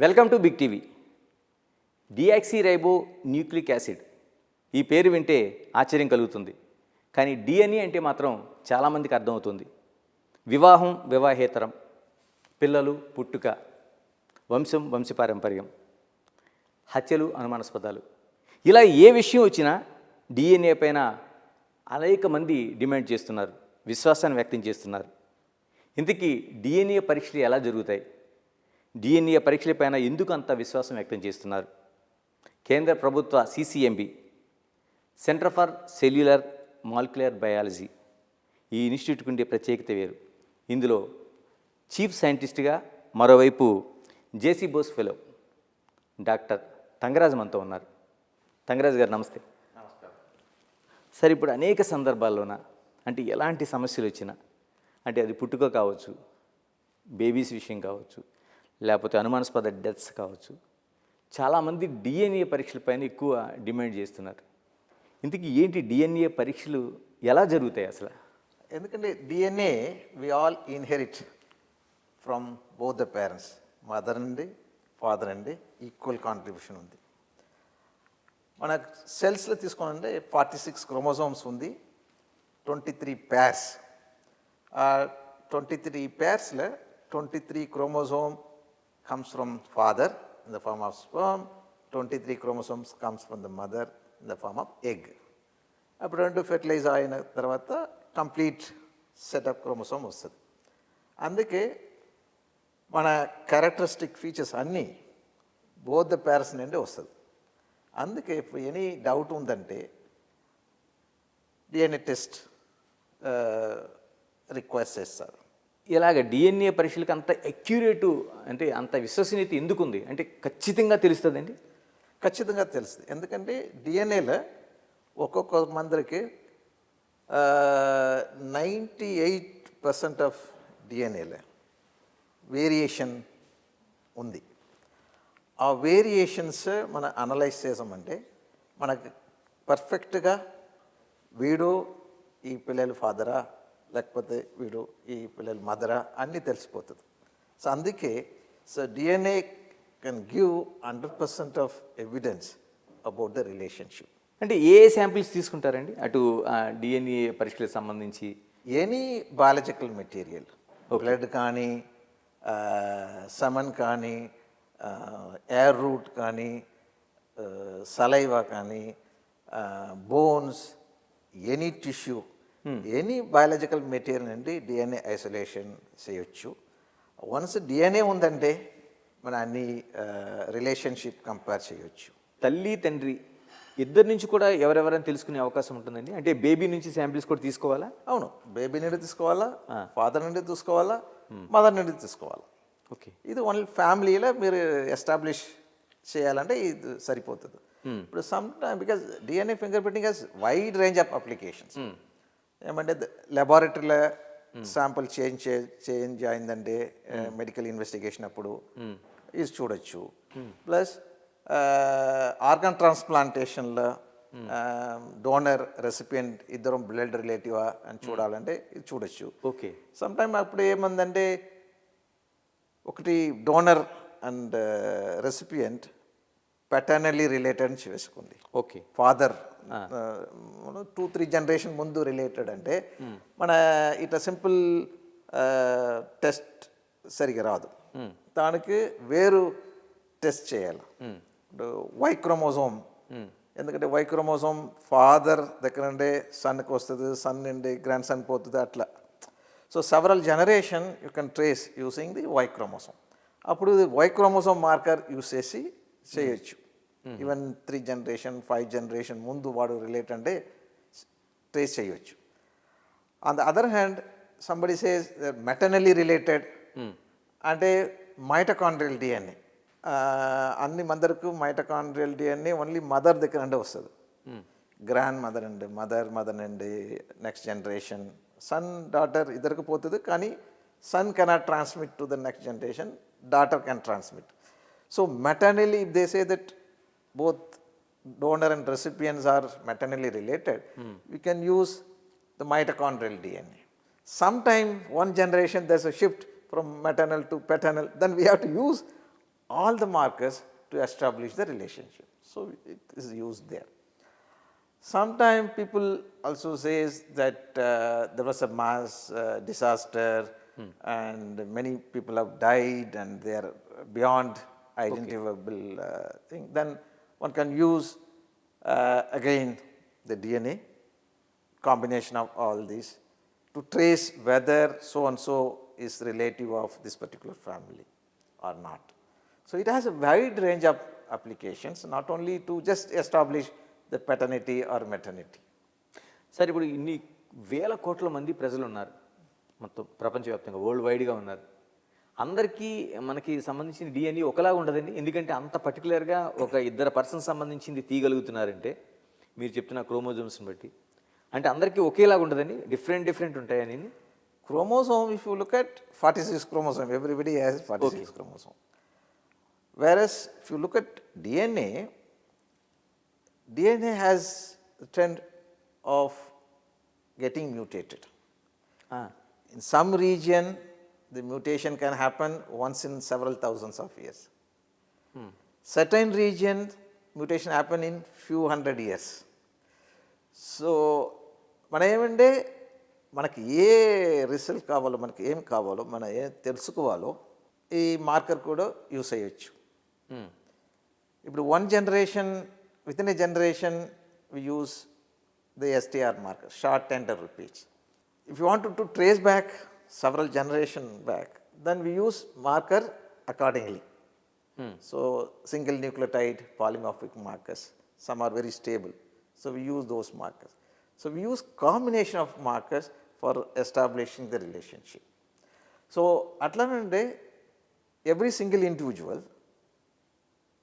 Welcome to Big TV. Deoxy nucleic acid ఈ పేరు వింటే ఆశ్చర్యం కలుగుతుంది. కానీ డిఎన్ఏ అంటే మాత్రం చాలామందికి అర్థమవుతుంది. వివాహం, వివాహేతరం, పిల్లలు, పుట్టుక, వంశం, వంశపారంపర్యం, హత్యలు, అనుమానాస్పదాలు, ఇలా ఏ విషయం వచ్చినా డిఎన్ఏ పైన అనేక మంది డిమాండ్ చేస్తున్నారు, విశ్వాసాన్ని వ్యక్తం చేస్తున్నారు. ఇంతకీ డిఎన్ఏ పరీక్షలు ఎలా జరుగుతాయి? డిఎన్ఏ పరీక్షలపైన ఎందుకు అంత విశ్వాసం వ్యక్తం చేస్తున్నారు? కేంద్ర ప్రభుత్వ CCMB, centre for cellular molecular biology, ఈ ఇన్స్టిట్యూట్కి ఉండే ప్రత్యేకత వేరు. ఇందులో చీఫ్ సైంటిస్ట్గా మరోవైపు జేసీ బోస్ ఫెలో డాక్టర్ తంగరాజ్ మనతో ఉన్నారు. తంగరాజ్ గారు నమస్తే. నమస్కారం సార్, ఇప్పుడు అనేక సందర్భాల్లోన అంటే ఎలాంటి సమస్యలు వచ్చినా, అంటే అది పుట్టుక కావచ్చు, బేబీస్ విషయం కావచ్చు, లేకపోతే అనుమానాస్పద డెత్స్ కావచ్చు, చాలామంది డిఎన్ఏ పరీక్షలపైన ఎక్కువ డిమాండ్ చేస్తున్నారు. ఇంతకీ ఏంటి డిఎన్ఏ పరీక్షలు ఎలా జరుగుతాయి అసలు? ఎందుకంటే DNA we all inherit from both the parents, mother నుండి ఫాదర్ నుండి ఈక్వల్ కాంట్రిబ్యూషన్ ఉంది. మన సెల్స్లో తీసుకోనంటే 46 క్రోమోజోమ్స్ ఉంది, 23 pairs. 23 pairsలో 23 chromosome comes from father in the form of sperm, 23 chromosomes comes from the mother in the form of egg. అప్పుడు రెండు fertilise అయిన తర్వాత complete setup chromosome వస్తుంది. అందుకే మన క్యారెక్టరిస్టిక్ ఫీచర్స్ అన్నీ బోత్ ద పేరెంట్స్ నుండి వస్తుంది. అందుకే ఇప్పుడు ఎనీ డౌట్ ఉందంటే డిఎన్ఏ టెస్ట్ రిక్వెస్ట్ చేస్తారు. ఇలాగ డిఎన్ఏ పరీక్షలకు అంత అక్యురేటు అంటే అంత విశ్వసనీయత ఎందుకు ఉంది? అంటే ఖచ్చితంగా తెలుస్తుందండి? ఖచ్చితంగా తెలుస్తుంది. ఎందుకంటే డిఎన్ఏలో ఒక్కొక్క మందికి 98% ఆఫ్ డిఎన్ఏలో వేరియేషన్ ఉంది. ఆ వేరియేషన్స్ మనం అనలైజ్ చేసామంటే మనకు పర్ఫెక్ట్గా వీడు ఈ పిల్లలు ఫాదరా లేకపోతే వీడు ఈ పిల్లలు మదరా అన్నీ తెలిసిపోతుంది. సో అందుకే DNA can give 100% of evidence about the relationship. అంటే ఏ శాంపిల్స్ తీసుకుంటారండి అటు డిఎన్ఏ పరీక్షలకు సంబంధించి? ఎనీ బయాలజికల్ మెటీరియల్, బ్లడ్ కానీ, సమన్ కానీ, ఎయిర్ రూట్ కానీ, సలైవా కానీ, bones, any tissue, any biological material నుండి డిఎన్ఏ ఐసోలేషన్ చేయొచ్చు. వన్స్ డిఎన్ఏ ఉందంటే మన అన్ని రిలేషన్షిప్ కంపేర్ చేయొచ్చు. తల్లి, తండ్రి ఇద్దరి నుంచి కూడా ఎవరెవరైనా తెలుసుకునే అవకాశం ఉంటుందండి? అంటే బేబీ నుంచి శాంపిల్స్ కూడా తీసుకోవాలా? అవును, బేబీ నుండి తీసుకోవాలా, ఫాదర్ నుండి తీసుకోవాలా, మదర్ నుండి తీసుకోవాలా. ఓకే, ఇది ఓన్లీ ఫ్యామిలీలో మీరు ఎస్టాబ్లిష్ చేయాలంటే ఇది సరిపోతుంది. ఇప్పుడు some time because DNA fingerprinting has wide range of applications. ఏమంటే లెబారెటరీలో శాంపుల్ చేంజ్ అయిందంటే మెడికల్ ఇన్వెస్టిగేషన్ అప్పుడు ఇది చూడొచ్చు. ప్లస్ ఆర్గన్ ట్రాన్స్ప్లాంటేషన్లో డోనర్ రెసిపియంట్ ఇద్దరు బ్లడ్ రిలేటివా అని చూడాలంటే ఇది చూడొచ్చు. ఓకే, సమ్ టైమ్ అప్పుడు ఏమందంటే ఒకటి డోనర్ అండ్ రెసిపియంట్ పెటర్నలీ రిలేటెడ్ అని వేసుకుంది. ఓకే, ఫాదర్ 2-3 జనరేషన్ ముందు రిలేటెడ్ అంటే మన ఇట్లా సింపుల్ టెస్ట్ సరిగా రాదు. దానికి వేరు టెస్ట్ చేయాలి. వై క్రోమోజోమ్, ఎందుకంటే వై క్రోమోజోమ్ ఫాదర్ దగ్గర నుండే సన్కి వస్తుంది, సన్ నుండి గ్రాండ్ సన్ పోతుంది అట్లా. So several generation you can trace using the why chromosome. అప్పుడు వై క్రోమోజోమ్ మార్కర్ యూస్ చేసి చేయొచ్చు. ఈవెన్ 3 జనరేషన్ 5 జనరేషన్ ముందు వాడు రిలేట్ అంటే ట్రేస్ చేయొచ్చు. On the other hand somebody says maternally related అంటే మైటోకాండ్రియల్ డిఎన్ఏ. అన్ని మదర్కు మైటోకాండ్రియల్ డిఎన్ఏ ఓన్లీ మదర్ దగ్గర అంటే వస్తుంది. గ్రాండ్ మదర్ అండి, మదర్ నుండి నెక్స్ట్ జనరేషన్, సన్ డాటర్ ఇద్దరికి పోతుంది. కానీ son cannot transmit to the next generation, daughter can transmit. So maternally if they say that both donor and recipients are maternally related, we can use the mitochondrial DNA. Sometime one generation there's a shift from maternal to paternal, then we have to use all the markers to establish the relationship. So it is used there. Sometimes people also says that there was a mass disaster and many people have died and they are beyond identifiable thing. Then one can use again the DNA combination of all these to trace whether so and so is relative of this particular family or not. So it has a wide range of applications, not only to just establish the paternity or maternity. Sir ఇప్పుడు ఇన్ని వేల కోట్ల మంది ప్రజలు ఉన్నారు మొత్తం ప్రపంచవ్యాప్తంగా world వైడ్గా ఉన్నారు. అందరికీ మనకి సంబంధించిన డిఎన్ఏ ఒకలాగా ఉండదండి. ఎందుకంటే అంత పర్టికులర్గా ఒక ఇద్దరు పర్సన్ సంబంధించింది తీయగలుగుతున్నారంటే మీరు చెప్తున్న క్రోమోజోమ్స్ని బట్టి అంటే అందరికీ ఒకేలాగా ఉండదండి, డిఫరెంట్ ఉంటాయని. Chromosome, if you look at 46 chromosome, everybody has 46 chromosome. Whereas if you look at DNA, DNA has a trend of getting mutated. In some region, the mutation can happen once in several thousands of years. Certain region, mutation happen in few hundred years. So మనం ఏమంటే మనకి ఏ result కావాలో, మనకి ఏం కావాలో, మనం ఏం తెలుసుకోవాలో ఈ మార్కర్ కూడా యూస్ అయ్యొచ్చు. ఇప్పుడు one generation, within a generation we use the STR marker, short tender repeats. If you want to trace back several generation back, then we use marker accordingly. So single nucleotide polymorphic markers, some are very stable, so we use those markers. So we use combination of markers for establishing the relationship. So atlanande every single individual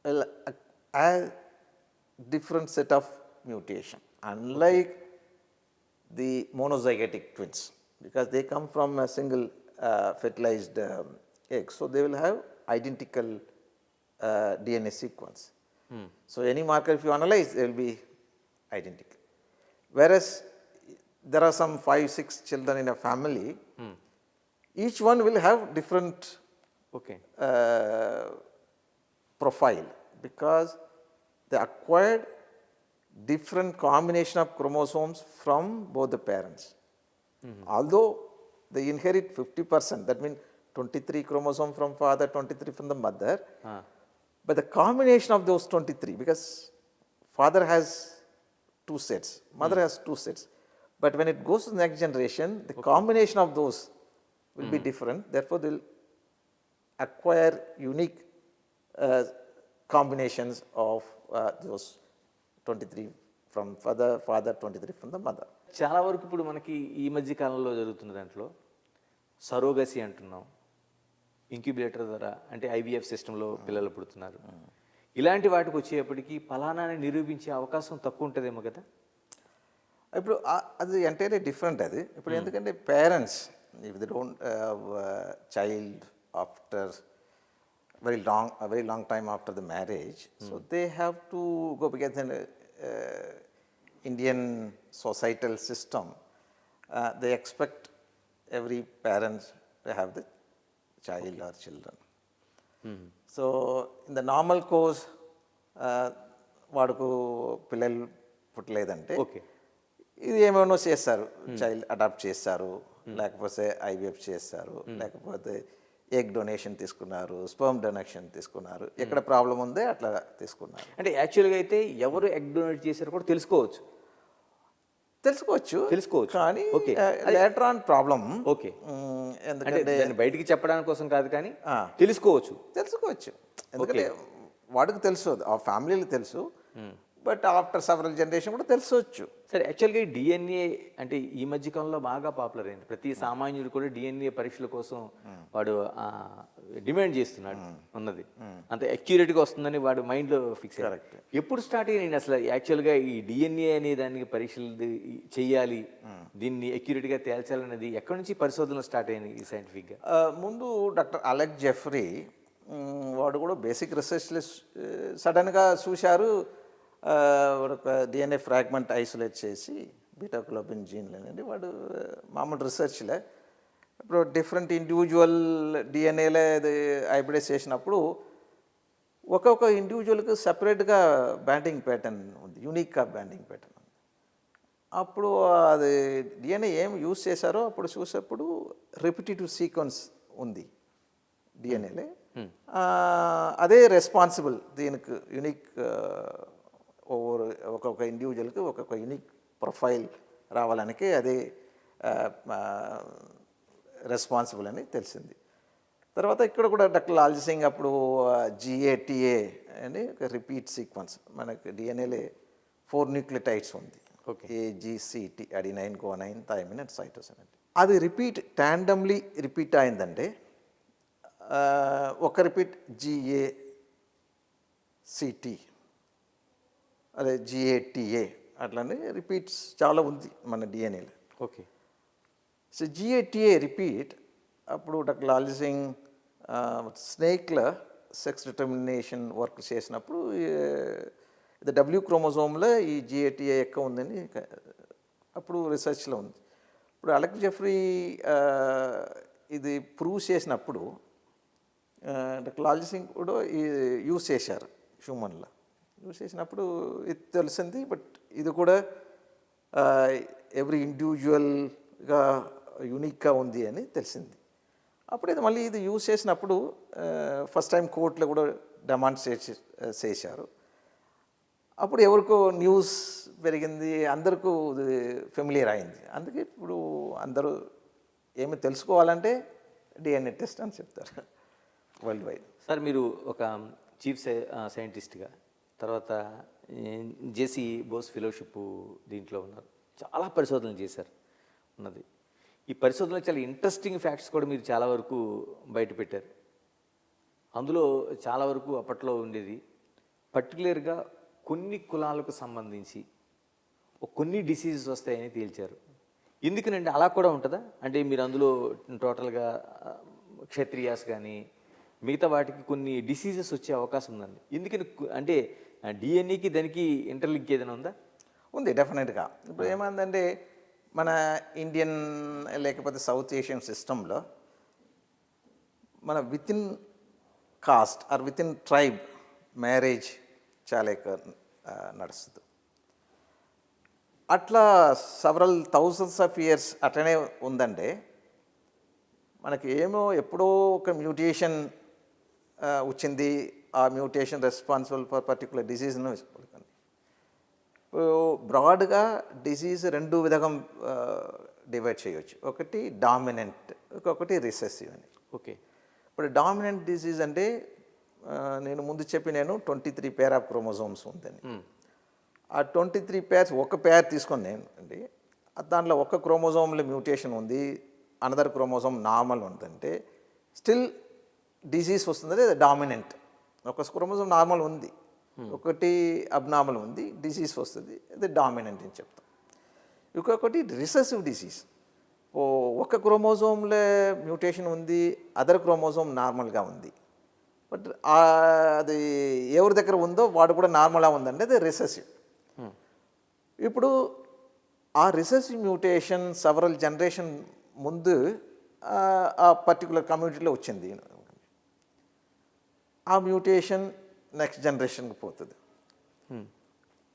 will have different set of mutation, unlike the monozygotic twins, because they come from a single fertilized egg. So they will have identical DNA sequence. So any marker if you analyze, they will be identical. Whereas there are some 5-6 children in a family, each one will have different profile, because they acquired different combination of chromosomes from both the parents. Although they inherit 50%, that means 23 chromosome from father, 23 from the mother, but the combination of those 23, because father has 2 sets, mother has 2 sets, but when it goes to the next generation, the combination of those will be different, therefore they will acquire unique combinations of those 23 from father, 23 from the mother. చాలా వరకు ఇప్పుడు మనకి ఈ మధ్య కాలంలో జరుగుతున్న దాంట్లో surrogacy అంటున్నాం, ఇంక్యుబేటర్ ద్వారా అంటే ఐవీఎఫ్ సిస్టంలో పిల్లలు పుడుతున్నారు. ఇలాంటి వాటికి వచ్చేప్పటికి ఫలానాని నిరూపించే అవకాశం తక్కువ ఉంటుందేమో కదా. ఇప్పుడు అది ఎంటైర్లీ డిఫరెంట్. అది ఇప్పుడు ఎందుకంటే parents if they don't have child after very long time after the marriage, so they have to go, because in Indian societal system they expect every parent to have the child or children. So in the normal course వాడుకు పిల్లలు పుట్టలేదంటే ఇది ఏమేమో చేస్తారు, child adapt చేస్తారు, లేకపోతే IVF చేస్తారు, లేకపోతే egg donation తీసుకున్నారు, స్పర్మ్ డొనేషన్ తీసుకున్నారు, ఎక్కడ ప్రాబ్లం ఉందో అట్లా తీసుకున్నారు. అంటే యాక్చువల్గా అయితే ఎవరు ఎగ్ డొనేట్ చేశారో కూడా తెలుసుకోవచ్చు కానీ లేటర్ ఆన్ ప్రాబ్లం. ఎందుకంటే బయటికి చెప్పడానికి కోసం కాదు, కానీ తెలుసుకోవచ్చు. ఎందుకంటే వాడికి తెలుసు, ఆ ఫ్యామిలీకి తెలుసు, బట్ ఆఫ్టర్ సెవరల్ జనరేషన్ కూడా తెలుసుకోవచ్చు. సరే, యాక్చువల్గా డిఎన్ఏ అంటే ఈ మధ్య కాలంలో బాగా పాపులర్ అయింది. ప్రతి సామాన్యుడు కూడా డిఎన్ఏ పరీక్షల కోసం వాడు డిమాండ్ చేస్తున్నాడు ఉన్నది. అంత అక్యురేట్గా వస్తుందని వాడు మైండ్లో ఫిక్స్ అయ్యారు. ఎప్పుడు స్టార్ట్ అయ్యాయండి అసలు యాక్చువల్గా ఈ డిఎన్ఏ అనే దానికి పరీక్షలు చెయ్యాలి, దీన్ని అక్యురేట్గా తేల్చాలనేది ఎక్కడి నుంచి పరిశోధనలు స్టార్ట్ అయ్యాయి ఈ సైంటిఫిక్గా? ముందు డాక్టర్ అలెక్స్ జెఫ్రీ వాడు కూడా బేసిక్ రీసెర్చ్లో సడన్గా చూశారు, ఒక డిఎన్ఏ ఫ్రాగ్మెంట్ ఐసోలేట్ చేసి బీటాగ్లోబిన్ జీన్లేనండి. వాడు మామూలు రీసెర్చ్లే ఇప్పుడు డిఫరెంట్ ఇండివిజువల్ డిఎన్ఏలే అది హైబ్రిడైజ్ చేసినప్పుడు ఒక్కొక్క ఇండివిజువల్కి సపరేట్గా బ్యాండింగ్ ప్యాటర్న్ ఉంది, యూనిక్గా బ్యాండింగ్ ప్యాటర్న్ ఉంది. అప్పుడు అది డిఎన్ఏ ఏం యూజ్ చేశారో అప్పుడు చూసేప్పుడు రిపిటేటివ్ సీక్వెన్స్ ఉంది డిఎన్ఏలో. అదే రెస్పాన్సిబుల్ దీనికి యూనిక్ ఒక్కొక్క ఇండివిజువల్కి ఒక్కొక్క యూనిక్ ప్రొఫైల్ రావడానికి అదే రెస్పాన్సిబుల్ అని తెలిసింది. తర్వాత ఇక్కడ కూడా డాక్టర్ లాల్జీ సింగ్ అప్పుడు GATA అని ఒక రిపీట్ సీక్వెన్స్ మనకి డిఎన్ఏలో 4 న్యూక్లియోటైడ్స్ ఉంది. Okay. AGCT adenine, guanine, thymine and cytosine. అది రిపీట్ టాండమ్లీ రిపీట్ అయిందంటే ఒక రిపీట్ GACT అదే GATA అట్లనే రిపీట్స్ చాలా ఉంది మన డిఎన్ఏలో. ఓకే. సో GATA రిపీట్ అప్పుడు డాక్టర్ లాల్జీ సింగ్ స్నేక్ల సెక్స్ డిటర్మినేషన్ వర్క్ చేసినప్పుడు ఇది W క్రోమోజోమ్లో ఈ GATA ఎక్కువ ఉందని అప్పుడు రీసెర్చ్లో ఉంది. ఇప్పుడు అలెక్స్ జెఫ్రీ ఇది ప్రూవ్ చేసినప్పుడు డాక్టర్ లాల్జీ సింగ్ కూడా యూజ్ చేశారు హ్యూమన్లో. యూజ్ చేసినప్పుడు ఇది తెలిసింది. బట్ ఇది కూడా ఎవ్రీ ఇండివిజువల్గా యూనిక్గా ఉంది అని తెలిసింది. అప్పుడు ఇది మళ్ళీ ఇది యూజ్ చేసినప్పుడు ఫస్ట్ టైం కోర్టులో కూడా డెమాన్స్ట్రేట్ చేశారు. అప్పుడు ఎవరికో న్యూస్ పెరిగింది, అందరికీ ఫెమిలియర్ అయింది. అందుకే ఇప్పుడు అందరూ ఏమి తెలుసుకోవాలంటే డిఎన్ఏ టెస్ట్ అని చెప్తారు వరల్డ్ వైడ్. సార్ మీరు ఒక చీఫ్ సైంటిస్ట్గా తర్వాత జేసీ బోస్ ఫెలోషిప్ దీంట్లో ఉన్నారు, చాలా పరిశోధనలు చేశారు ఉన్నది. ఈ పరిశోధనలో చాలా ఇంట్రెస్టింగ్ ఫ్యాక్ట్స్ కూడా మీరు చాలా వరకు బయట పెట్టారు. అందులో చాలా వరకు అప్పట్లో ఉండేది పర్టికులర్గా కొన్ని కులాలకు సంబంధించి కొన్ని డిసీజెస్ వస్తాయని తేల్చారు. ఎందుకనండి అలా కూడా ఉంటుందా? అంటే మీరు అందులో టోటల్గా క్షత్రియాస్ కానీ మిగతా వాటికి కొన్ని డిసీజెస్ వచ్చే అవకాశం ఉందండి. ఎందుకని అంటే డిఎన్ఏకి దానికి ఇంటర్లింక్ ఏదైనా ఉందా? ఉంది, డెఫినెట్గా. ఇప్పుడు ఏమైందంటే మన ఇండియన్ లేకపోతే సౌత్ ఏషియన్ సిస్టంలో మన within caste or within tribe marriage చాలా ఎక్కువ నడుస్తుంది. అట్లా సెవరల్ థౌజండ్స్ ఆఫ్ ఇయర్స్ అట్లనే ఉందంటే మనకి ఏమో ఎప్పుడో ఒక మ్యూటేషన్ వచ్చింది, ఆ మ్యూటేషన్ రెస్పాన్సిబుల్ ఫర్ పర్టికులర్ డిసీజ్ను వేసుకోకండి. బ్రాడ్గా డిసీజ్ 2 విధంగా డివైడ్ చేయవచ్చు. ఒకటి డామినెంట్, ఇంకొకటి రిసెసివ్ అని. ఓకే. ఇప్పుడు డామినెంట్ డిసీజ్ అంటే నేను ముందు చెప్పినాను 23 పేర్ ఆఫ్ క్రోమోజోమ్స్ ఉందని. ఆ 23 పేర్స్ ఒక పేర్ తీసుకొని నేను అండి దాంట్లో ఒక క్రోమోజోమ్లో మ్యూటేషన్ ఉంది, అనదర్ క్రోమోజోమ్ నార్మల్ ఉందంటే స్టిల్ డిసీజ్ వస్తుంది. అది డామినెంట్. ఒక క్రోమోజోమ్ నార్మల్ ఉంది, ఒకటి అబ్నార్మల్ ఉంది, డిసీజ్ వస్తుంది, అది డామినెంట్ అని చెప్తాం. ఇంకొకటి రిసెసివ్ డిసీజ్. ఒక క్రోమోజోమ్లో మ్యూటేషన్ ఉంది, అదర్ క్రోమోజోమ్ నార్మల్గా ఉంది, బట్ అది ఎవరి దగ్గర ఉందో వాడు కూడా నార్మల్గా ఉందండి, అది రిసెసివ్. ఇప్పుడు ఆ రిసెసివ్ మ్యూటేషన్ సెవరల్ జనరేషన్ ముందు ఆ పర్టికులర్ కమ్యూనిటీలో వచ్చింది. ఆ మ్యూటేషన్ నెక్స్ట్ జనరేషన్కి పోతుంది.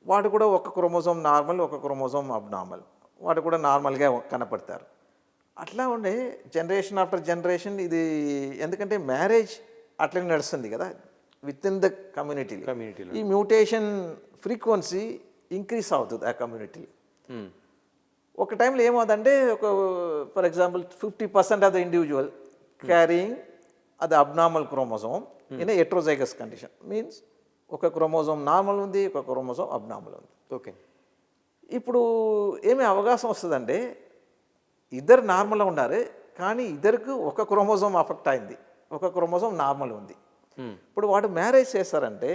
వాడు కూడా ఒక క్రోమోజోమ్ నార్మల్, ఒక క్రోమోజోమ్ అబ్నార్మల్, వాడు కూడా నార్మల్గా కనపడతారు. అట్లా ఉండే జనరేషన్ ఆఫ్టర్ జనరేషన్ ఇది. ఎందుకంటే మ్యారేజ్ అట్లనే నడుస్తుంది కదా విత్ ఇన్ ద కమ్యూనిటీలో. ఈ మ్యూటేషన్ ఫ్రీక్వెన్సీ ఇంక్రీజ్ అవుతుంది ఆ కమ్యూనిటీలో. ఒక టైంలో ఏమవుతుందంటే ఒక for example 50% of the individual carrying అది abnormal chromosome in heterozygous condition. Means ఒక క్రోమోజోమ్ నార్మల్ ఉంది, ఒక క్రోమోజోమ్ అబ్నార్మల్ ఉంది. ఓకే. ఇప్పుడు ఏమి అవకాశం వస్తుందంటే ఇద్దరు నార్మల్గా ఉన్నారు, కానీ ఇద్దరికి ఒక క్రోమోజోమ్ అఫెక్ట్ అయింది, ఒక క్రోమోజోమ్ నార్మల్ ఉంది. ఇప్పుడు వాడు మ్యారేజ్ చేస్తారంటే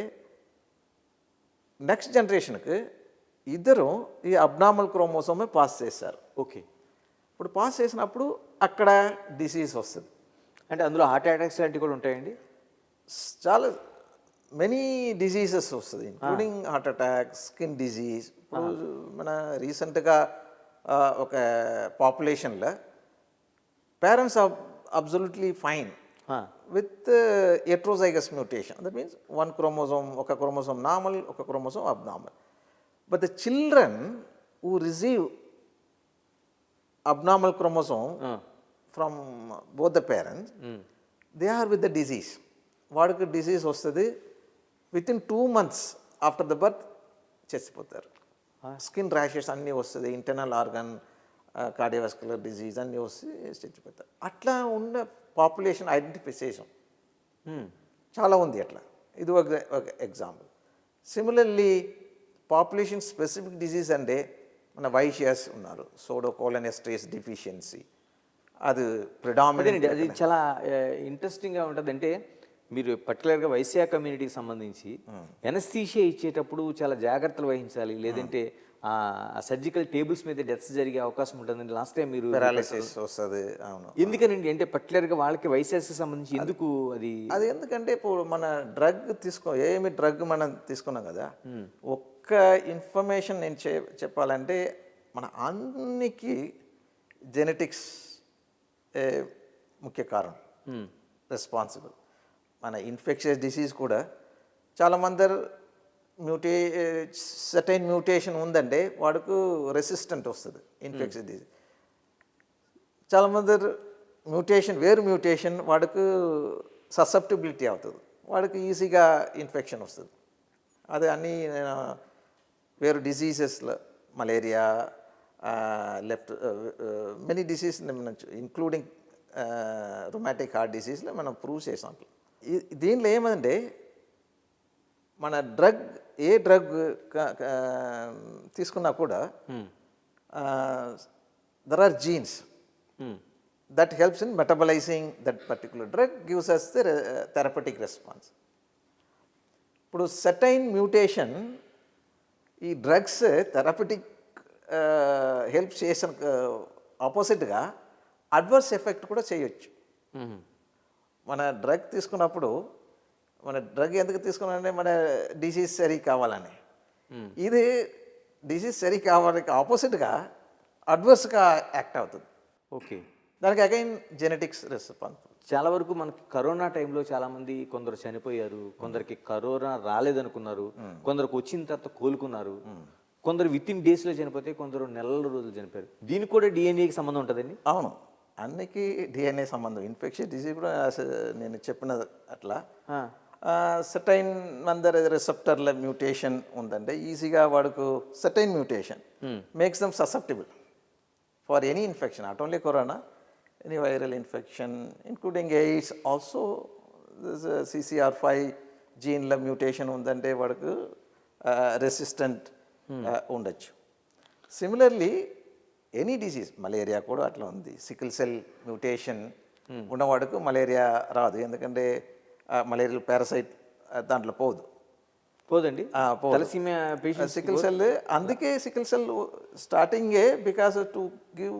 నెక్స్ట్ జనరేషన్కి ఇద్దరు ఈ అబ్నార్మల్ క్రోమోజోమే పాస్ చేస్తారు. ఓకే. ఇప్పుడు పాస్ చేసినప్పుడు అక్కడ డిసీజ్ వస్తుంది. అంటే అందులో హార్ట్ అటాక్స్ లాంటివి కూడా ఉంటాయండి? చాలా మెనీ డిజీజెస్ వస్తుంది, including heart attack, skin disease. ఇప్పుడు మన రీసెంట్గా ఒక పాపులేషన్లో parents absolutely fine, with heterozygous mutation. That means one chromosome, oka chromosome normal, oka chromosome abnormal. But the children who receive abnormal chromosome from both the parents, they are with the disease. వాడికి disease వస్తుంది with in 2 months after the birth చచ్చిపోతారు. Skin rashes అన్నీ వస్తుంది, internal organ cardiovascular disease అన్నీ వస్తే చచ్చిపోతారు. అట్లా ఉన్న పాపులేషన్ ఐడెంటిఫై చేసాం, చాలా ఉంది అట్లా. ఇది ఒక example. Similarly population specific disease అంటే మన వైషియస్ ఉన్నారు, సోడోకోలనెస్ట్రేస్ డిఫిషియన్సీ, అది ప్రిడామినెంట్. అది చాలా ఇంట్రెస్టింగ్గా ఉంటుంది. అంటే మీరు పర్టికులర్గా వైశ్య కమ్యూనిటీకి సంబంధించి ఎనస్థీషియా ఇచ్చేటప్పుడు చాలా జాగ్రత్తలు వహించాలి, లేదంటే సర్జికల్ టేబుల్స్ మీద డెత్స్ జరిగే అవకాశం ఉంటుందండి. లాస్ట్ టైం మీరు పారాలిసిస్ వస్తుంది. అవును, ఎందుకనండి? అంటే పర్టికులర్గా వాళ్ళకి వైశ్యాస్కి సంబంధించి ఎందుకు అది ఎందుకంటే ఇప్పుడు మన డ్రగ్ ఏమి డ్రగ్ మనం తీసుకున్నాం కదా, ఒక్క ఇన్ఫర్మేషన్ నేను చెప్పాలంటే మన అన్నికి జెనెటిక్స్ ముఖ్య కారణం, రెస్పాన్సిబుల్. మన ఇన్ఫెక్షియస్ డిసీజ్ కూడా చాలామంది సర్టైన్ మ్యూటేషన్ ఉందంటే వాడికి రెసిస్టెంట్ వస్తుంది ఇన్ఫెక్షియస్ డిసీజ్. చాలామంది వేరు మ్యూటేషన్ వాడికి ససెప్టిబిలిటీ అవుతుంది, వాడికి ఈజీగా ఇన్ఫెక్షన్ వస్తుంది. అది అన్నీ వేరు డిసీజెస్లో malaria, left many disease including rheumatic heart డిసీజ్లో మనం ప్రూవ్ చేసాం. దీనిలో ఏమంటే మన ఏ డ్రగ్ తీసుకున్నా కూడా there are genes that helps in metabolizing that particular drug, gives us the therapeutic response. ఇప్పుడు సర్టైన్ మ్యూటేషన్ ఈ డ్రగ్స్ థెరపటిక్ హెల్ప్ చేసిన ఆపోజిట్గా అడ్వర్స్ ఎఫెక్ట్ కూడా చేయొచ్చు. మన డ్రగ్ తీసుకున్నప్పుడు మన డ్రగ్ ఎందుకు తీసుకున్నామంటే మన డిసీజ్ సరి కావాలని, ఇది డిసీజ్ సరి కావాలని ఆపోజిట్గా అడ్వర్స్గా యాక్ట్ అవుతుంది. ఓకే, దానికి అగైన్ జెనెటిక్స్ రెస్పాన్సిబుల్. చాలా వరకు మనకి కరోనా టైంలో చాలామంది కొందరు చనిపోయారు, కొందరికి కరోనా రాలేదనుకున్నారు, కొందరికి వచ్చిన తర్వాత కోలుకున్నారు, కొందరు విత్ ఇన్ డేస్లో చనిపోతే కొందరు నెలల రోజులు చనిపోయారు. దీనికి కూడా డిఎన్ఏకి సంబంధం ఉంటుందండి? అవును, అన్నికి డిఎన్ఏ సంబంధం. ఇన్ఫెక్షన్ డిసీజ్ కూడా నేను చెప్పిన అట్లా సర్టైన్ అందరి రిసెప్టర్ల మ్యూటేషన్ ఉందంటే ఈజీగా వాడుకు certain mutation makes them susceptible for any infection, not only corona, any viral infection including AIDS also. CCR5 జీన్ల మ్యూటేషన్ ఉందంటే వాడుకు రెసిస్టెంట్ ఉండొచ్చు. సిమిలర్లీ ఎనీ డిసీజ్, మలేరియా కూడా అట్లా ఉంది. సికిల్ సెల్ మ్యూటేషన్ ఉన్నవాడుకు మలేరియా రాదు, ఎందుకంటే మలేరియల్ పారాసైట్ దాంట్లో పోదండి. సికిల్ సెల్, అందుకే సికిల్ సెల్ స్టార్టింగే because to give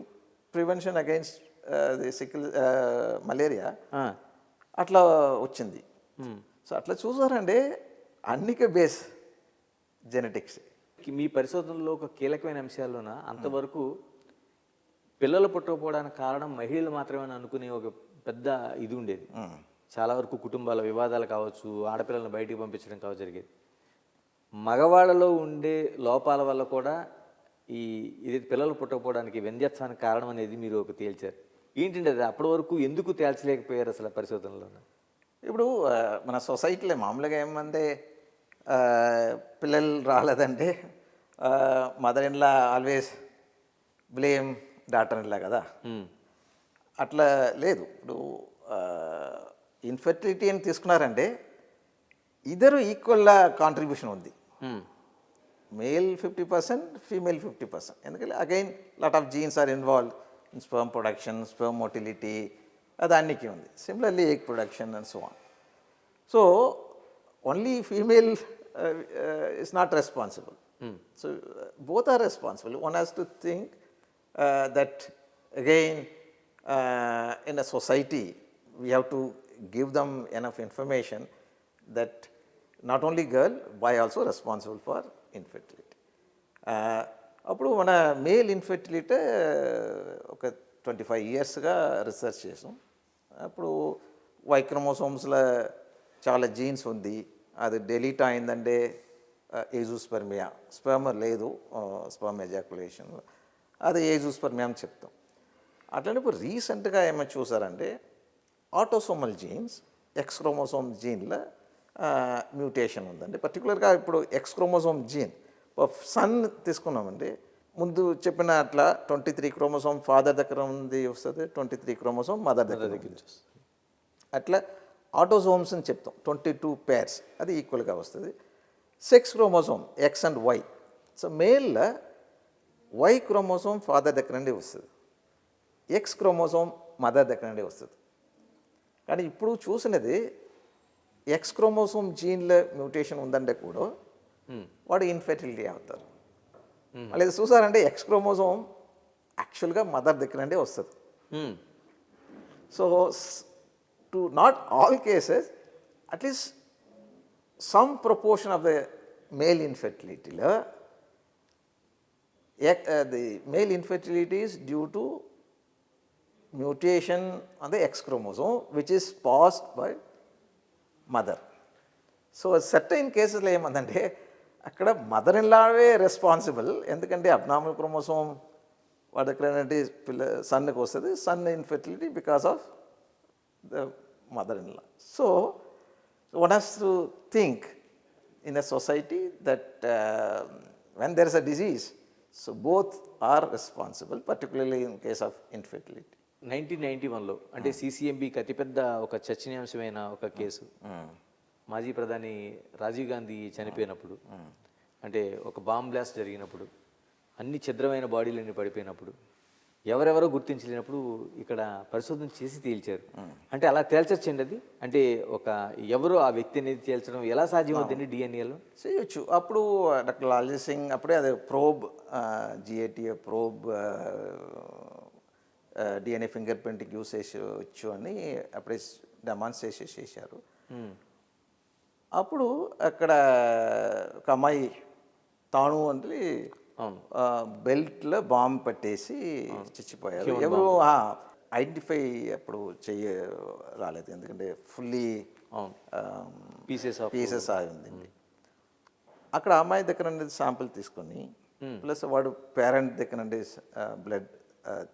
prevention against the sickle malaria అట్లా వచ్చింది. సో అట్లా చూసారంటే అన్నికే బేస్ జెనెటిక్స్. మీ పరిశోధనలో ఒక కీలకమైన అంశాల్లోన అంతవరకు పిల్లలు పుట్టకపోవడానికి కారణం మహిళలు మాత్రమే అనుకునే ఒక పెద్ద ఇది ఉండేది. చాలా వరకు కుటుంబాల వివాదాలు కావచ్చు, ఆడపిల్లలను బయటికి పంపించడం కావచ్చు జరిగేది. మగవాళ్ళలో ఉండే లోపాల వల్ల కూడా ఇది పిల్లలు పుట్టకపోవడానికి వ్యంధ్యత్వానికి కారణం అనేది మీరు ఒక తేల్చారు. ఏంటంటే అది అప్పటి వరకు ఎందుకు తేల్చలేకపోయారు అసలు పరిశోధనలో? ఇప్పుడు మన సొసైటీలో మామూలుగా ఏమంటే పిల్లలు రాలేదంటే mother in law always blame daughter in law కదా, అట్లా లేదు. ఇప్పుడు ఇన్ఫెర్టిలిటీ అని తీసుకున్నారంటే ఇద్దరు ఈక్వల్గా కాంట్రిబ్యూషన్ ఉంది, మేల్ 50%, ఫీమేల్ 50%. ఎందుకంటే again lot of genes are involve in sperm production, sperm motility, అది అన్నికి ఉంది. Similarly egg production and so on. So only female is not responsible. So both are responsible. One has to think that again in a society we have to give them enough information that not only girl, boy also responsible for infertility. అప్పుడు మన male infertility ఒక 25 yearsగా research చేసాం. అప్పుడు why క్రోమోసోమ్స్లో చాలా jeans ఉంది, అది delete అయిందంటే ఏజూస్పర్మియా, sperm లేదు స్పెర్మ్ ఎజాకులేషన్లో, అది ఏజూస్పర్మియా అని చెప్తాం. అట్లనే ఇప్పుడు రీసెంట్గా ఏమైనా చూసారంటే ఆటోసోమల్ జీన్స్, ఎక్స్ క్రోమోసోమ్ జీన్లో మ్యూటేషన్ ఉందండి. పర్టికులర్గా ఇప్పుడు ఎక్స్ క్రోమోసోమ్ జీన్ సన్ తీసుకున్నామండి, ముందు చెప్పిన అట్లా 23 క్రోమోసోమ్ ఫాదర్ దగ్గర ఉంది వస్తుంది, 23 క్రోమోసోమ్ మదర్ దగ్గర ఉంది. అట్లా ఆటోసోమ్స్ అని చెప్తాం, 22 pairs, అది ఈక్వల్గా వస్తుంది. Sex chromosome X and Y. So మేల్లో వై క్రోమోసోమ్ ఫాదర్ దగ్గర నుండి వస్తుంది, ఎక్స్ క్రోమోసోమ్ మదర్ దగ్గర నుండి వస్తుంది. కానీ ఇప్పుడు చూసినది ఎక్స్ క్రోమోసోమ్ జీన్లో మ్యూటేషన్ ఉందంటే కూడా వాడు ఇన్ఫెర్టిలిటీ అవుతారు. మళ్ళీ చూసారంటే ఎక్స్ క్రోమోసోమ్ యాక్చువల్గా మదర్ దగ్గర నుండి వస్తుంది. So to not all cases, at least some proportion of the male ఇన్ఫెర్టిలిటీలో the male infertility is due to mutation on the X chromosome which is passed by mother. So certain కేసెస్లో ఏమందంటే అక్కడ mother in లావే responsible, ఎందుకంటే abnormal chromosome వాడి దగ్గర సన్కి వస్తుంది, son infertility because of the mother in law. So one has to think in a society that when there is a disease, so both are responsible, particularly in case of infertility. 1991లో అంటే సిసిఎంబికి అతిపెద్ద ఒక చర్చనీయాంశమైన ఒక case, మాజీ ప్రధాని రాజీవ్ గాంధీ చనిపోయినప్పుడు, అంటే ఒక బాంబ్ బ్లాస్ట్ జరిగినప్పుడు, అన్ని ఛిద్రమైన బాడీలన్నీ పడిపోయినప్పుడు, ఎవరెవరో గుర్తించలేనప్పుడు ఇక్కడ పరిశోధన చేసి తేల్చారు. అంటే అలా తేల్చొచ్చండి అది, అంటే ఒక ఎవరు ఆ వ్యక్తి అనేది తేల్చడం ఎలా సాధ్యమవుతుంది డిఎన్ఏలో? చేయొచ్చు. అప్పుడు డాక్టర్ లాల్జీ సింగ్ అప్పుడే అది probe GATA probe DNA finger ప్రింట్కి యూస్ చేసేవచ్చు అని అప్పుడే డెమాన్స్ట్రేషన్ చేశారు. అప్పుడు అక్కడ ఒక అమ్మాయి తాను అంటే బెల్ట్లో బాంబు పెట్టేసి చచ్చిపోయారు. ఎవరు ఐడెంటిఫై అప్పుడు రాలేదు, ఎందుకంటే ఫుల్లీ పీసెస్ అయింది. అక్కడ అమ్మాయి దగ్గర నుండి శాంపిల్ తీసుకొని, ప్లస్ వాడు పేరెంట్ దగ్గర నుండి బ్లడ్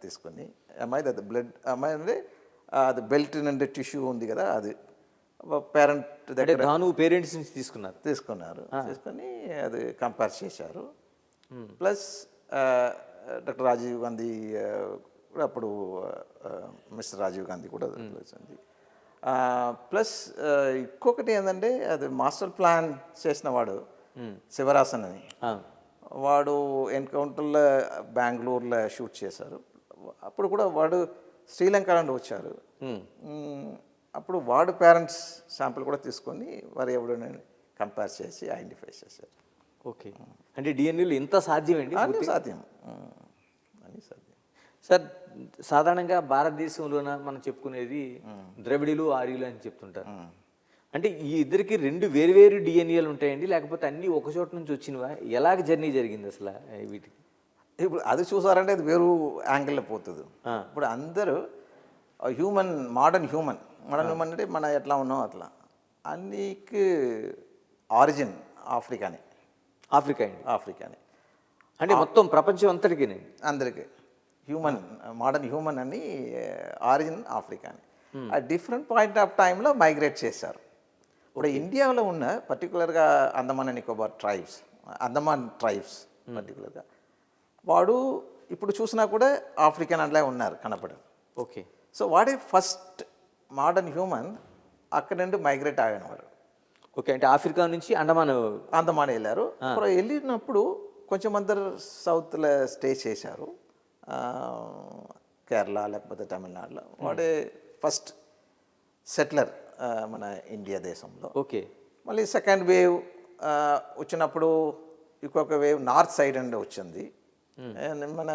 తీసుకొని, అమ్మాయి అంటే అది బెల్ట్ నుండి టిష్యూ ఉంది కదా, అది పేరెంట్ దగ్గర పేరెంట్స్ నుంచి తీసుకున్నారు. తీసుకొని అది కంపేర్ చేశారు. ప్లస్ డాక్టర్ రాజీవ్ గాంధీ కూడా అప్పుడు మిస్టర్ రాజీవ్ గాంధీ కూడా తెలిసింది. ప్లస్ ఇంకొకటి ఏంటంటే అది మాస్టర్ ప్లాన్ చేసిన వాడు శివరాసన్ అని, వాడు ఎన్కౌంటర్లో బెంగళూరులో షూట్ చేశారు. అప్పుడు కూడా వాడు శ్రీలంక నుండి వచ్చారు. అప్పుడు వాడు పేరెంట్స్ శాంపుల్ కూడా తీసుకొని వారు ఎవడని కంపేర్ చేసి ఐడెంటిఫై చేశారు. ఓకే, అంటే డిఎన్ఏలు ఇంత సాధ్యమండి? అన్నీ సాధ్యం. సార్, సాధారణంగా భారతదేశంలోన మనం చెప్పుకునేది ద్రవిడులు ఆర్యులు అని చెప్తుంటారు. అంటే ఈ ఇద్దరికి రెండు వేరు డిఎన్ఏలు ఉంటాయండి, లేకపోతే అన్నీ ఒక చోట నుంచి వచ్చినవా? ఎలాగ జర్నీ జరిగింది అసలు వీటికి? ఇప్పుడు అది చూసారంటే అది వేరు యాంగిల్లో పోతుంది. ఇప్పుడు అందరూ మోడర్న్ హ్యూమన్ అంటే మన ఎట్లా ఉన్నాం అట్లా, అన్నికి ఆరిజిన్ ఆఫ్రికానే. ఆఫ్రికానే అంటే మొత్తం ప్రపంచం అంతటికి అందరికీ మోడర్న్ హ్యూమన్ అని ఆరిజిన్ ఆఫ్రికానే. ఆ డిఫరెంట్ పాయింట్ ఆఫ్ టైంలో మైగ్రేట్ చేశారు. ఇప్పుడు ఇండియాలో ఉన్న పర్టికులర్గా అండమాన్ అండ్ నికోబార్ ట్రైబ్స్, పర్టికులర్గా వాడు ఇప్పుడు చూసినా కూడా ఆఫ్రికన్ అట్లా ఉన్నారు కనపడరు. ఓకే, సో వాడే ఫస్ట్ మోడర్న్ హ్యూమన్ అక్కడ నుండి మైగ్రేట్ అయిన వాడు. ఓకే, అంటే ఆఫ్రికా నుంచి అండమాన్ వెళ్ళారు. అప్పుడు వెళ్ళినప్పుడు కొంచెం అందరు సౌత్లో స్టే చేశారు, కేరళ లేకపోతే తమిళనాడులో. వాడే ఫస్ట్ సెటిలర్ మన ఇండియా దేశంలో. ఓకే, మళ్ళీ సెకండ్ వేవ్ వచ్చినప్పుడు ఇంకొక వేవ్ నార్త్ సైడ్ అండి వచ్చింది. మన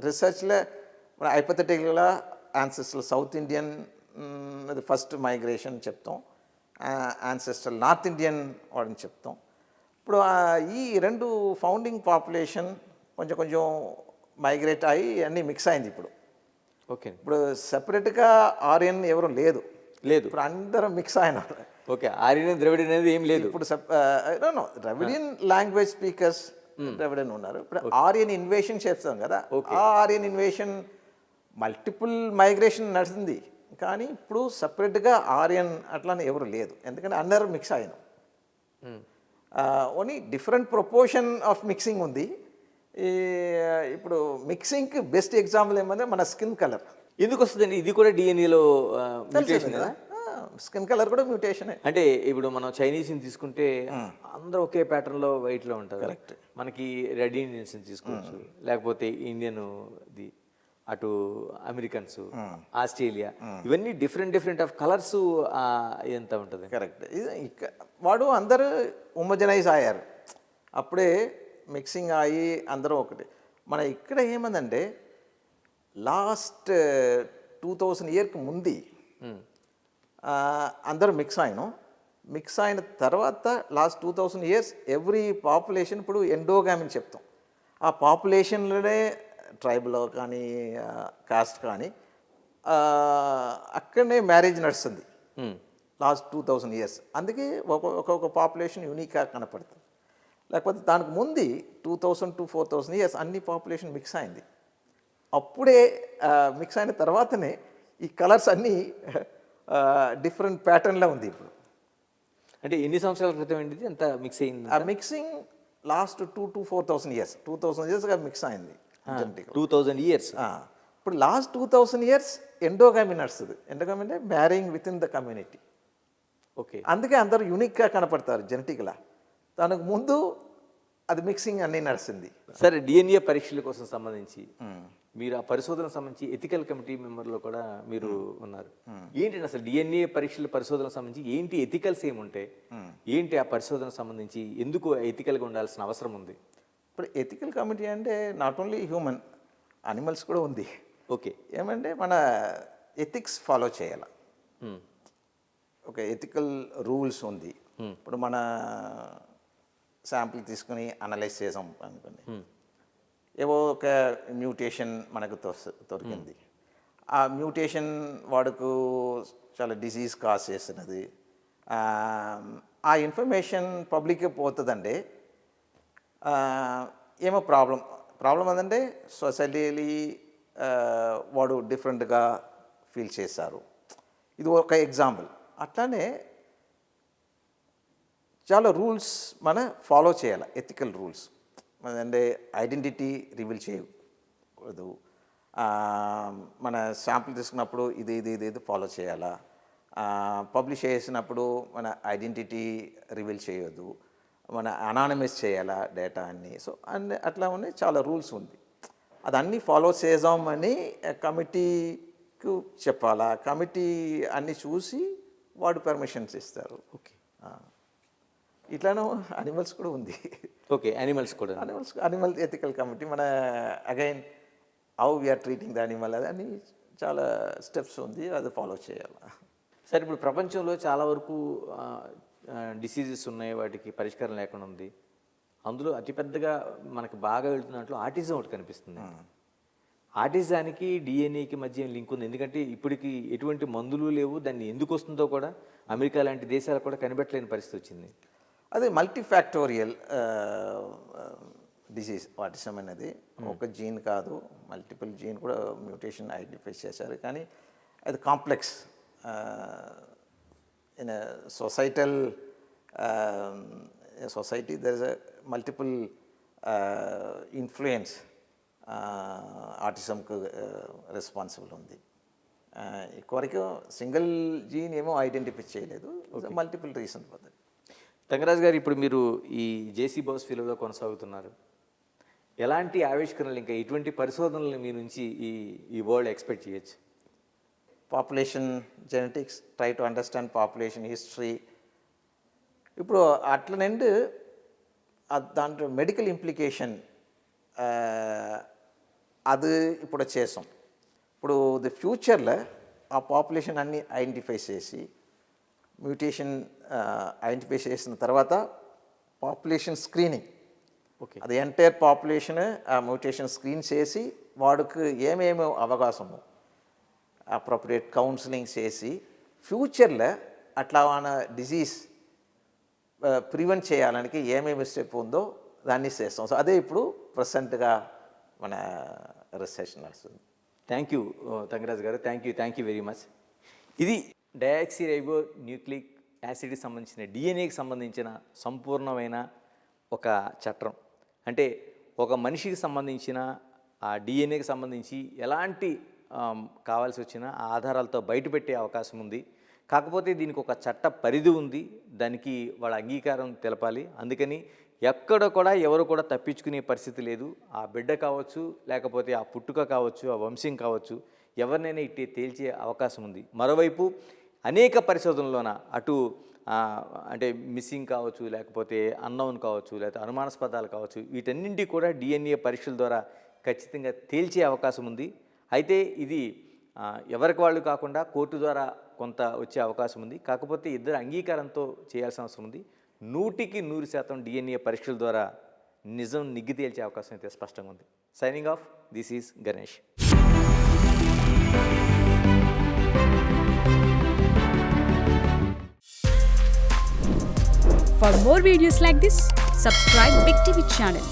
రీసెర్చ్లో మన హైపోథెటికల్గా యాన్సెస్ట్రల్ సౌత్ ఇండియన్ అది ఫస్ట్ మైగ్రేషన్ చెప్తాం, యాన్సెస్ట్రల్ నార్త్ ఇండియన్ వాడిని చెప్తాం. ఇప్పుడు ఈ రెండు ఫౌండింగ్ పాపులేషన్ కొంచెం మైగ్రేట్ అయ్యి అన్నీ మిక్స్ అయింది. ఇప్పుడు ఓకే. ఇప్పుడు సెపరేట్గా ఆర్యన్ ఎవరు లేదు, లేదు. ఇప్పుడు అందరూ మిక్స్ అయినారు. ఓకే. ఆర్యన్ ద్రవిడియన్ అనేది ఏం లేదు. ఇప్పుడు ద్రవిడియన్ లాంగ్వేజ్ స్పీకర్స్ ద్రవిడియన్ ఉన్నారు. ఇప్పుడు ఆర్యన్ ఇన్వేషన్ చేస్తాం కదా, ఆ ఆర్యన్ ఇన్వేషన్ మల్టిపుల్ మైగ్రేషన్ నడిచింది, కానీ ఇప్పుడు సపరేట్గా ఆర్యన్ అట్లానే ఎవరు లేదు, ఎందుకంటే అందరూ మిక్స్ అయినాం. Only different proportion of mixing ఉంది. ఇప్పుడు మిక్సింగ్కి బెస్ట్ ఎగ్జాంపుల్ ఏమంటే మన స్కిన్ కలర్. ఎందుకు వస్తుందండి ఇది కూడా డిఎన్ఏలో మ్యూటేషన్ కదా? స్కిన్ కలర్ కూడా మ్యూటేషనే. అంటే ఇప్పుడు మనం చైనీస్ని తీసుకుంటే అందరూ ఒకే ప్యాటర్న్లో వైట్లో ఉంటారు. కరెక్ట్. మనకి రెడ్ ఇండియన్స్ని తీసుకోవచ్చు, లేకపోతే ఇండియన్ ది అటు అమెరికన్స్, ఆస్ట్రేలియా, ఇవన్నీ డిఫరెంట్ ఆఫ్ కలర్స్ ఎంత ఉంటుంది. కరెక్ట్. వాడు అందరూ హోమోజనైజ్ అయ్యారు, అప్పుడే మిక్సింగ్ అయ్యి అందరూ ఒకటి. మన ఇక్కడ ఏమందంటే లాస్ట్ 2000 ఇయర్కి ముందు అందరూ మిక్స్ అయినాం. మిక్స్ అయిన తర్వాత లాస్ట్ 2000 ఇయర్స్ ఎవ్రీ పాపులేషన్ ఇప్పుడు ఎండోగామి అని చెప్తాం. ఆ పాపులేషన్లోనే ట్రైబ్లో కానీ కాస్ట్ కానీ అక్కడనే మ్యారేజ్ నడుస్తుంది లాస్ట్ 2000 ఇయర్స్. అందుకే ఒక్కొక్క పాపులేషన్ యూనిక్గా కనపడుతుంది. లేకపోతే దానికి ముందు 2000 to 4000 ఇయర్స్ అన్ని పాపులేషన్ మిక్స్ అయింది. అప్పుడే మిక్స్ అయిన తర్వాతనే ఈ కలర్స్ అన్నీ డిఫరెంట్ ప్యాటర్న్లో ఉంది ఇప్పుడు. అంటే ఎన్ని సంవత్సరాల క్రితం ఏంటిది అంత మిక్స్ అయింది? ఆ మిక్సింగ్ లాస్ట్ 2 to 4000 ఇయర్స్, 2000 ఇయర్స్గా మిక్స్ అయింది. 2000 ఇయర్స్. ఇప్పుడు లాస్ట్ 2000 ఇయర్స్ ఎండోగామి నడుస్తుంది. ఎండోగామి అంటే మ్యారింగ్ with in the community. Okay. అందుకే అందరూ యూనిక్గా కనపడతారు జెనెటిక్లా. దానికి ముందు అది మిక్సింగ్ అన్నీ నడుస్తుంది. సరే, డిఎన్ఏ పరీక్షల కోసం సంబంధించి మీరు ఆ పరిశోధనకు సంబంధించి ఎథికల్ కమిటీ మెంబర్లో కూడా మీరు ఉన్నారు. ఏంటంటే అసలు డిఎన్ఏ పరిశోధనకు సంబంధించి ఏంటి ఎథికల్స్ ఏముంటాయి, ఏంటి ఆ పరిశోధనకు సంబంధించి ఎందుకు ఎథికల్గా ఉండాల్సిన అవసరం ఉంది? ఇప్పుడు ఎథికల్ కమిటీ అంటే నాట్ ఓన్లీ హ్యూమన్, అనిమల్స్ కూడా ఉంది. ఓకే. ఏమంటే మన ఎథిక్స్ ఫాలో చేయాలి. ఒక ఎథికల్ రూల్స్ ఉంది. ఇప్పుడు మన శాంపిల్ తీసుకుని అనలైజ్ చేసాం అనుకోండి, ఏవో ఒక మ్యూటేషన్ మనకు దొరికింది. ఆ మ్యూటేషన్ వాడుకు చాలా డిసీజ్ కాజ్ చేస్తున్నది. ఆ ఇన్ఫర్మేషన్ పబ్లిక్కి పోతుందంటే ఏమో ప్రాబ్లం ఏంటంటే సొసైటీలీ వాడు డిఫరెంట్గా ఫీల్ చేశారు. ఇది ఒక ఎగ్జాంపుల్. అట్లానే చాలా రూల్స్ మన ఫాలో చేయాలి, ఎథికల్ రూల్స్. అంటే ఐడెంటిటీ రివీల్ చేయకూడదు, మన శాంపుల్ తీసుకున్నప్పుడు ఇది ఫాలో చేయాలా, పబ్లిష్ చేసినప్పుడు మన ఐడెంటిటీ రివీల్ చేయొద్దు, మన అనానమస్ చేయాలా డేటా అన్నీ. సో అట్లా ఉన్నాయి చాలా రూల్స్ ఉంది. అదన్నీ ఫాలో చేద్దామని కమిటీకు చెప్పాలా, కమిటీ అన్నీ చూసి వాడు పర్మిషన్స్ ఇస్తారు. ఓకే. ఇట్లానో అనిమల్స్ కూడా ఉంది. ఓకే, అనిమల్స్ కూడా. అనిమల్ ఎథికల్ కమిటీ మన again how we are treating the animal అని చాలా స్టెప్స్ ఉంది, అది ఫాలో చేయాలి. సరే, ఇప్పుడు ప్రపంచంలో చాలా వరకు డిసీజెస్ ఉన్నాయి, వాటికి పరిష్కారం లేకుండా ఉంది. అందులో అతిపెద్దగా మనకు బాగా వెళ్తున్నట్లు ఆటిజం ఒకటి కనిపిస్తుంది. ఆటిజానికి డిఎన్ఏకి మధ్య లింక్ ఉంది, ఎందుకంటే ఇప్పటికి ఎటువంటి మందులు లేవు. దాన్ని ఎందుకు వస్తుందో కూడా అమెరికా లాంటి దేశాలు కూడా కనిపెట్టలేని పరిస్థితి వచ్చింది. అది మల్టీఫ్యాక్టోరియల్ డిసీజ్ ఆటిజం అనేది. ఒక జీన్ కాదు, మల్టిపుల్ జీన్ కూడా మ్యూటేషన్ ఐడెంటిఫై చేశారు. కానీ అది complex. In societal society there is multiple influence ఆటిజంకు రెస్పాన్సిబుల్ ఉంది. ఎక్కువరకు సింగిల్ జీన్ ఏమో ఐడెంటిఫై చేయలేదు, multiple reason for that. Thangaraj garu, ఇప్పుడు మీరు ఈ జేసీ బోస్ ఫీల్డ్లో కొనసాగుతున్నారు. ఎలాంటి ఆవిష్కరణలు, ఇంకా ఎటువంటి పరిశోధనలు మీ నుంచి ఈ వరల్డ్ ఎక్స్పెక్ట్ చేయొచ్చు? Population genetics, try to understand population history. ఇప్పుడు అట్లనండి దాంట్లో మెడికల్ ఇంప్లికేషన్ అది ఇప్పుడు చేసాం. ఇప్పుడు ది ఫ్యూచర్లో ఆ పాపులేషన్ అన్నీ ఐడెంటిఫై చేసి మ్యూటేషన్ ఐడెంటిఫై చేసిన తర్వాత పాపులేషన్ స్క్రీనింగ్, ఓకే, అది ఎంటైర్ పాపులేషన్ ఆ మ్యూటేషన్ స్క్రీన్ చేసి వాడికి ఏమేమి అవకాశము, అప్రోప్రియేట్ కౌన్సిలింగ్ చేసి ఫ్యూచర్లో అట్లా మన డిజీజ్ ప్రివెంట్ చేయడానికి ఏమేమి స్టెప్ ఉందో దాన్ని చేస్తాం. సో అదే ఇప్పుడు ప్రజెంట్గా మన రీసెర్చ్ నడుస్తుంది. థ్యాంక్ యూ తంగరాజ్ గారు, థ్యాంక్ యూ వెరీ మచ్. ఇది డయాక్సిరైబో న్యూక్లిక్ యాసిడ్కి సంబంధించిన డిఎన్ఏకి సంబంధించిన సంపూర్ణమైన ఒక చట్టం. అంటే ఒక మనిషికి సంబంధించిన ఆ డిఎన్ఏకి సంబంధించి ఎలాంటి కావాల్సి వచ్చినా ఆ ఆధారాలతో బయటపెట్టే అవకాశం ఉంది. కాకపోతే దీనికి ఒక చట్ట పరిధి ఉంది, దానికి వాళ్ళ అంగీకారం తెలపాలి. అందుకని ఎక్కడ కూడా ఎవరు కూడా తప్పించుకునే పరిస్థితి లేదు. ఆ బిడ్డ కావచ్చు, లేకపోతే ఆ పుట్టుక కావచ్చు, ఆ వంశం కావచ్చు, ఎవరినైనా ఇట్టే తేల్చే అవకాశం ఉంది. మరోవైపు అనేక పరిశోధనలోన అటు అంటే మిస్సింగ్ కావచ్చు, లేకపోతే అన్నౌన్ కావచ్చు, లేకపోతే అనుమానాస్పదాలు కావచ్చు, వీటన్నింటి కూడా డిఎన్ఏ పరీక్షల ద్వారా ఖచ్చితంగా తేల్చే అవకాశం ఉంది. అయితే ఇది ఎవరికి వాళ్ళు కాకుండా కోర్టు ద్వారా కొంత వచ్చే అవకాశం ఉంది. కాకపోతే ఇద్దరు అంగీకారంతో చేయాల్సిన అవసరం ఉంది. 100% డిఎన్ఏ పరీక్షల ద్వారా నిజం నిగ్గు తేల్చే అవకాశం అయితే స్పష్టంగా ఉంది. Signing off, this is Ganesh. For more videos like this, subscribe Big TV channel.